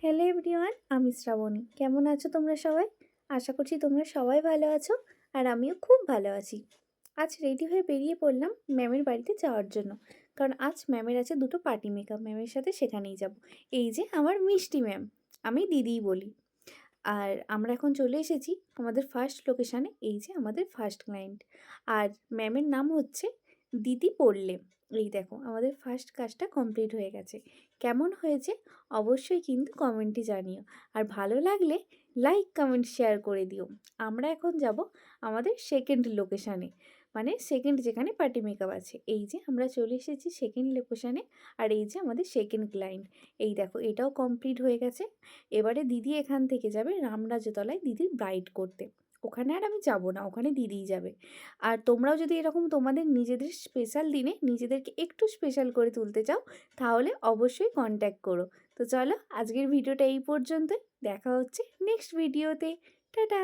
Hello everyone, আমি শ্রাবণী। কেমন আছো তোমরা সবাই? আশা করছি তোমরা সবাই ভালো আছো, আর আমিও খুব ভালো আছি। আজ রেডি হয়ে বেরিয়ে পড়লাম ম্যামের বাড়িতে যাওয়ার জন্য, কারণ আজ ম্যামের আছে দুটো পার্টি মেকআপ। ম্যামের সাথে সেখানেই যাব। এই যে আমার মিষ্টি ম্যাম, আমি দিদিই বলি। আর আমরা এখন চলে এসেছি আমাদের ফার্স্ট লোকেশানে। এই যে আমাদের ফার্স্ট ক্লায়েন্ট, আর ম্যামের নাম হচ্ছে দিদি পড়লে। এই দেখো আমাদের ফার্স্ট কাজটা কমপ্লিট হয়ে গেছে। কেমন হয়েছে অবশ্যই কিন্তু কমেন্টে জানিও, আর ভালো লাগলে লাইক কমেন্ট শেয়ার করে দিও। আমরা এখন যাব আমাদের সেকেন্ড লোকেশানে, মানে সেকেন্ড যেখানে পার্টি মেকআপ আছে। এই যে আমরা চলে এসেছি সেকেন্ড লোকেশানে, আর এই যে আমাদের সেকেন্ড ক্লায়েন্ট। এই দেখো এটাও কমপ্লিট হয়ে গেছে। এবারে দিদি এখান থেকে যাবে রামরাজতলায় দিদির ব্রাইড করতে। ওখানে আর আমি যাব না, ওখানে দিদিই যাবে। আর তোমরাও যদি এরকম তোমাদের নিজেদের স্পেশাল দিনে নিজেদেরকে একটু স্পেশাল করে তুলতে চাও, তাহলে অবশ্যই কন্ট্যাক্ট করো। তো চলো আজকের ভিডিওটা এই পর্যন্তই, দেখা হচ্ছে নেক্সট ভিডিওতে। টাটা।